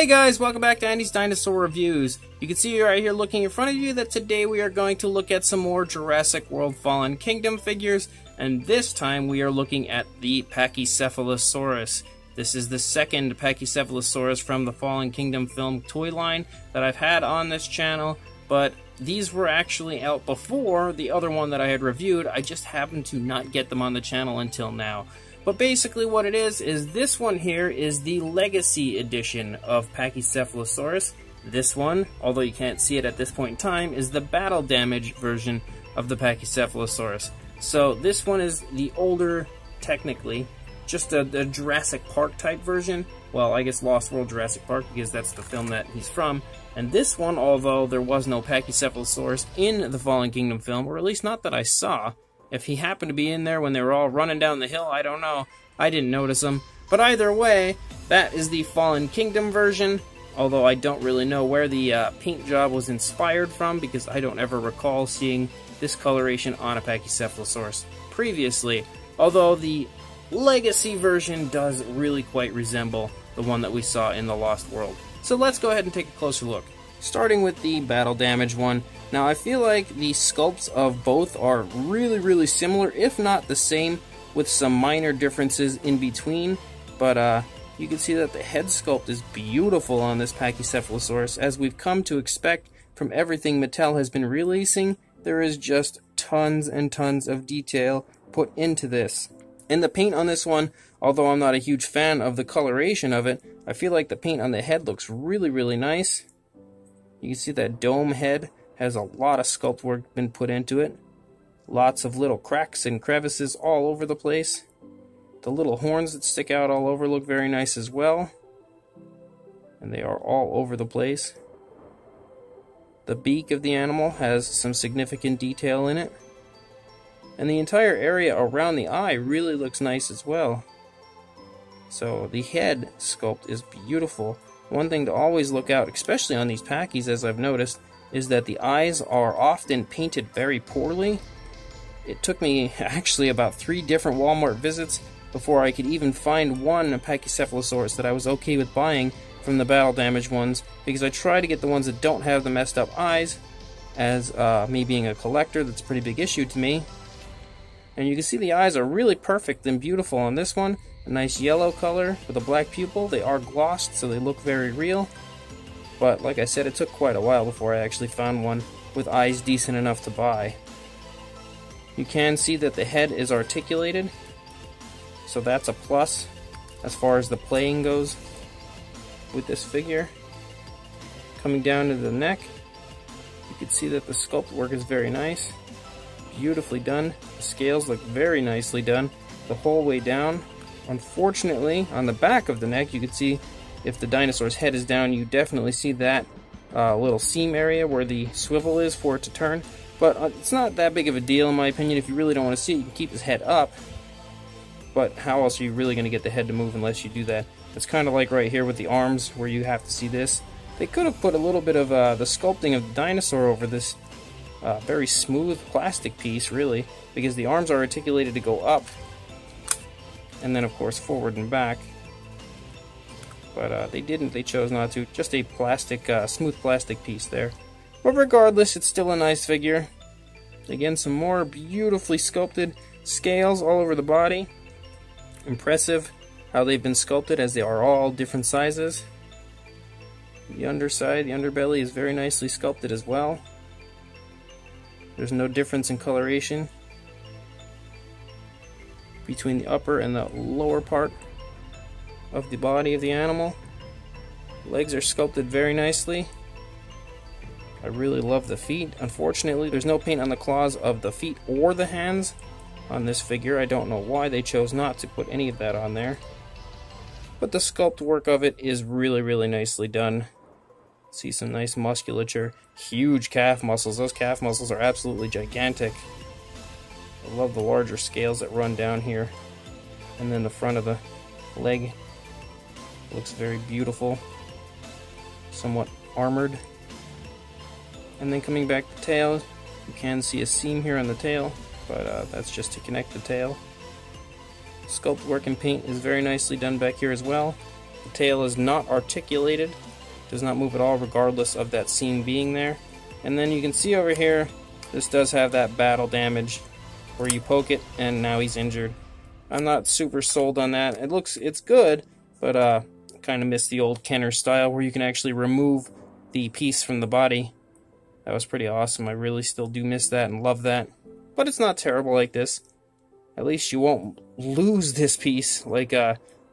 Hey guys, welcome back to Andy's Dinosaur Reviews. You can see right here looking in front of you that today we are going to look at some more Jurassic World Fallen Kingdom figures, and this time we are looking at the Pachycephalosaurus. This is the second Pachycephalosaurus from the Fallen Kingdom film toy line that I've had on this channel, but these were actually out before the other one that I had reviewed. I just happened to not get them on the channel until now. But basically what it is this one here is the Legacy Edition of Pachycephalosaurus. This one, although you can't see it at this point in time, is the battle damage version of the Pachycephalosaurus. So this one is the older, technically, just a Jurassic Park type version. Well, I guess Lost World Jurassic Park, because that's the film that he's from. And this one, although there was no Pachycephalosaurus in the Fallen Kingdom film, or at least not that I saw. If he happened to be in there when they were all running down the hill, I don't know. I didn't notice him. But either way, that is the Fallen Kingdom version, although I don't really know where the paint job was inspired from, because I don't ever recall seeing this coloration on a Pachycephalosaurus previously, although the Legacy version does really quite resemble the one that we saw in the Lost World. So let's go ahead and take a closer look. Starting with the battle damage one. Now I feel like the sculpts of both are really similar, if not the same, with some minor differences in between. But you can see that the head sculpt is beautiful on this Pachycephalosaurus. As we've come to expect from everything Mattel has been releasing, there is just tons and tons of detail put into this. And the paint on this one, although I'm not a huge fan of the coloration of it, I feel like the paint on the head looks really nice. You can see that dome head has a lot of sculpt work been put into it. Lots of little cracks and crevices all over the place. The little horns that stick out all over look very nice as well. And they are all over the place. The beak of the animal has some significant detail in it. And the entire area around the eye really looks nice as well. So the head sculpt is beautiful. One thing to always look out, especially on these Packies, as I've noticed, is that the eyes are often painted very poorly. It took me actually about 3 different Walmart visits before I could even find one Pachycephalosaurus that I was okay with buying from the battle damage ones, because I try to get the ones that don't have the messed up eyes. As me being a collector, that's a pretty big issue to me. And you can see the eyes are really perfect and beautiful on this one. A nice yellow color with a black pupil. They are glossed, so they look very real. But like I said, it took quite a while before I actually found one with eyes decent enough to buy. You can see that the head is articulated, so that's a plus as far as the playing goes with this figure. Coming down to the neck, you can see that the sculpt work is very nice. Beautifully done. The scales look very nicely done the whole way down. Unfortunately, on the back of the neck, you can see if the dinosaur's head is down, you definitely see that little seam area where the swivel is for it to turn. But it's not that big of a deal in my opinion. If you really don't want to see it, you can keep his head up. But how else are you really going to get the head to move unless you do that? It's kind of like right here with the arms where you have to see this. They could have put a little bit of the sculpting of the dinosaur over this very smooth plastic piece, really, because the arms are articulated to go up, and then of course forward and back. But they didn't, they chose not to. Just a plastic, smooth plastic piece there. But regardless, it's still a nice figure. Again, some more beautifully sculpted scales all over the body. Impressive how they've been sculpted, as they are all different sizes. The underside, the underbelly is very nicely sculpted as well. There's no difference in coloration between the upper and the lower part of the body of the animal. Legs are sculpted very nicely. I really love the feet. Unfortunately, there's no paint on the claws of the feet or the hands on this figure. I don't know why they chose not to put any of that on there. But the sculpt work of it is really nicely done. See some nice musculature. Huge calf muscles. Those calf muscles are absolutely gigantic. I love the larger scales that run down here. And then the front of the leg looks very beautiful. Somewhat armored. And then coming back to the tail, you can see a seam here on the tail, but that's just to connect the tail. Sculpt work and paint is very nicely done back here as well. The tail is not articulated Does not move at all, regardless of that seam being there. And then you can see over here, this does have that battle damage where you poke it and now he's injured. I'm not super sold on that. It's good, but I kind of miss the old Kenner style where you can actually remove the piece from the body. That was pretty awesome. I really still do miss that and love that. But it's not terrible like this. At least you won't lose this piece like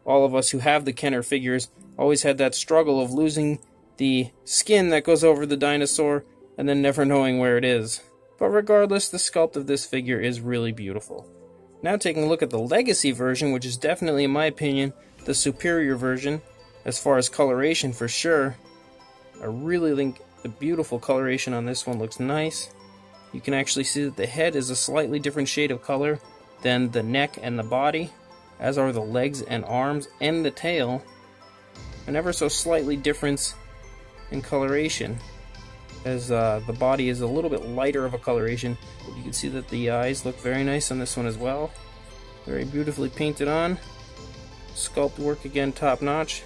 all of us who have the Kenner figures always had that struggle of losing the skin that goes over the dinosaur and then never knowing where it is. But regardless, the sculpt of this figure is really beautiful. Now taking a look at the Legacy version, which is definitely, in my opinion, the superior version, as far as coloration for sure. I really think the beautiful coloration on this one looks nice. You can actually see that the head is a slightly different shade of color than the neck and the body, as are the legs and arms and the tail. An ever so slightly difference in coloration, as the body is a little bit lighter of a coloration. You can see that the eyes look very nice on this one as well. Very beautifully painted on. Sculpt work again top notch.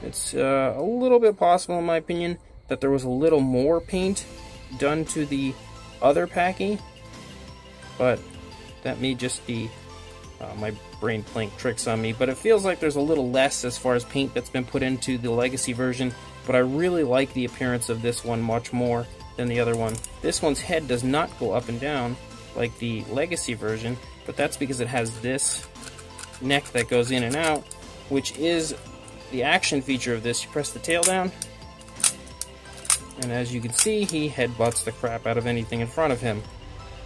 It's a little bit possible, in my opinion, that there was a little more paint done to the other Packy, but that may just be my brain playing tricks on me. But it feels like there's a little less as far as paint that's been put into the Legacy version, but I really like the appearance of this one much more than the other one. This one's head does not go up and down like the Legacy version, but that's because it has this neck that goes in and out, which is the action feature of this. You press the tail down, and as you can see, he headbutts the crap out of anything in front of him.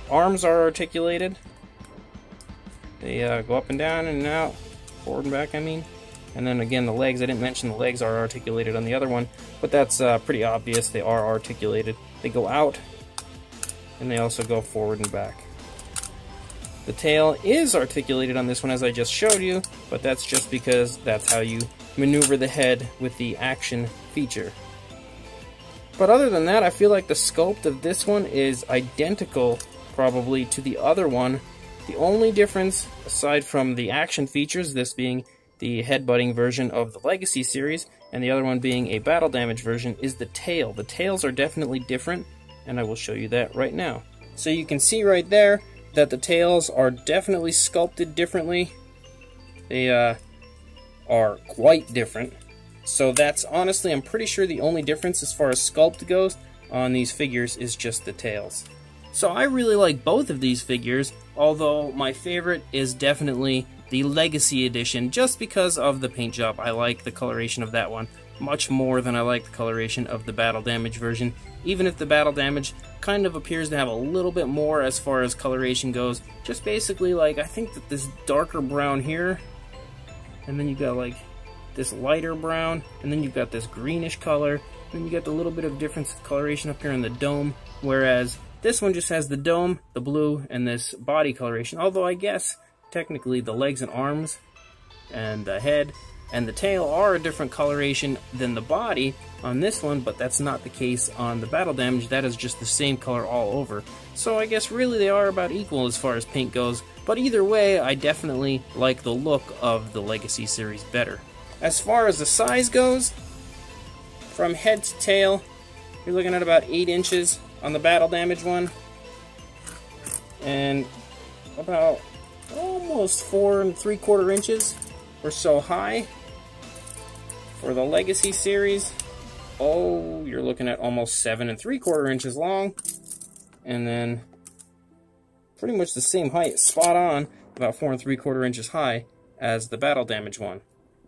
Arms are articulated. They go up and down and out, forward and back, I mean. And then again, the legs, I didn't mention the legs are articulated on the other one, but that's pretty obvious. They are articulated. They go out, and they also go forward and back. The tail is articulated on this one, as I just showed you, but that's just because that's how you maneuver the head with the action feature. But other than that, I feel like the sculpt of this one is identical, probably, to the other one. The only difference, aside from the action features, this being the headbutting version of the Legacy series, and the other one being a battle damage version, is the tail. The tails are definitely different, and I will show you that right now. So you can see right there that the tails are definitely sculpted differently. They are quite different. So that's honestly, I'm pretty sure the only difference as far as sculpt goes on these figures is just the tails. So I really like both of these figures, although my favorite is definitely the Legacy edition, just because of the paint job. I like the coloration of that one much more than I like the coloration of the battle damage version, even if the battle damage kind of appears to have a little bit more as far as coloration goes. Just basically, like, I think that this darker brown here, and then you got like this lighter brown, and then you've got this greenish color, and then you got the little bit of difference of coloration up here in the dome, whereas this one just has the dome, the blue, and this body coloration. Although I guess technically the legs and arms and the head and the tail are a different coloration than the body on this one, but that's not the case on the battle damage. That is just the same color all over. So I guess really they are about equal as far as paint goes, but either way, I definitely like the look of the Legacy series better. As far as the size goes, from head to tail, you're looking at about 8 inches on the battle damage one, and about almost 4 3/4 inches or so high for the Legacy series. Oh, you're looking at almost 7 3/4 inches long, and then pretty much the same height, spot on, about 4 3/4 inches high as the battle damage one.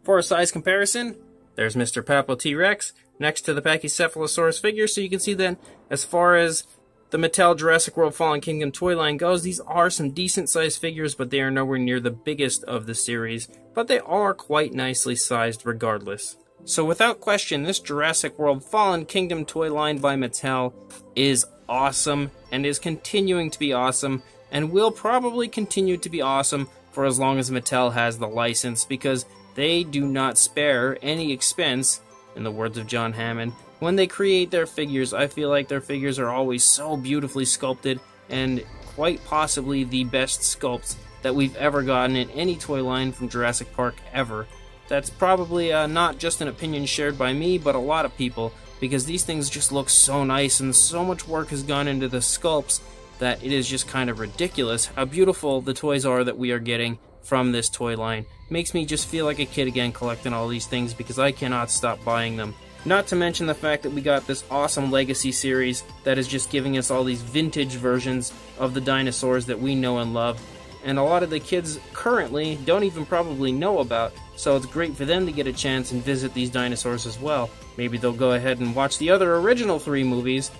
For a size comparison, there's Mr. Papo T-Rex next to the Pachycephalosaurus figure, so you can see that as far as the Mattel Jurassic World Fallen Kingdom toy line goes, these are some decent sized figures, but they are nowhere near the biggest of the series, but they are quite nicely sized regardless. So without question, this Jurassic World Fallen Kingdom toy line by Mattel is awesome, and is continuing to be awesome, and will probably continue to be awesome for as long as Mattel has the license, because they do not spare any expense, in the words of John Hammond. When they create their figures, I feel like their figures are always so beautifully sculpted, and quite possibly the best sculpts that we've ever gotten in any toy line from Jurassic Park ever. that's probably not just an opinion shared by me, but a lot of people, because these things just look so nice and so much work has gone into the sculpts that it is just kind of ridiculous how beautiful the toys are that we are getting from this toy line. Makes me just feel like a kid again collecting all these things because I cannot stop buying them. Not to mention the fact that we got this awesome Legacy series that is just giving us all these vintage versions of the dinosaurs that we know and love, and a lot of the kids currently don't even probably know about, so it's great for them to get a chance and visit these dinosaurs as well. Maybe they'll go ahead and watch the other original 3 movies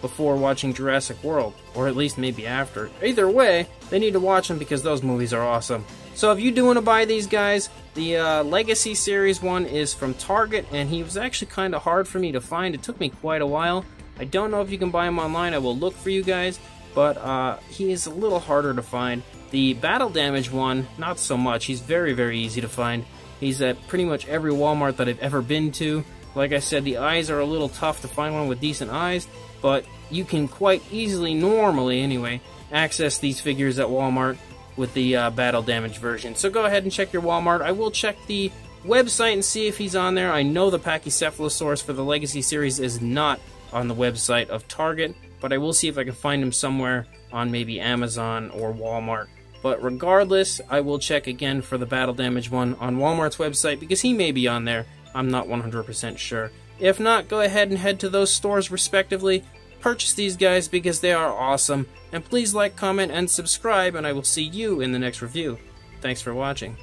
before watching Jurassic World, or at least maybe after. Either way, they need to watch them because those movies are awesome. So if you do want to buy these guys, the Legacy Series one is from Target, and he was actually kind of hard for me to find. It took me quite a while. I don't know if you can buy him online. I will look for you guys, but he is a little harder to find. The Battle Damage one, not so much. He's very, very easy to find. He's at pretty much every Walmart that I've ever been to. Like I said, the eyes are a little tough to find one with decent eyes, but you can quite easily, normally anyway, access these figures at Walmart with the Battle Damage version. So go ahead and check your Walmart. I will check the website and see if he's on there. I know the Pachycephalosaurus for the Legacy series is not on the website of Target, but I will see if I can find him somewhere on maybe Amazon or Walmart. But regardless, I will check again for the Battle Damage one on Walmart's website because he may be on there. I'm not 100% sure. If not, go ahead and head to those stores respectively. Purchase these guys because they are awesome. And please like, comment, and subscribe, and I will see you in the next review. Thanks for watching.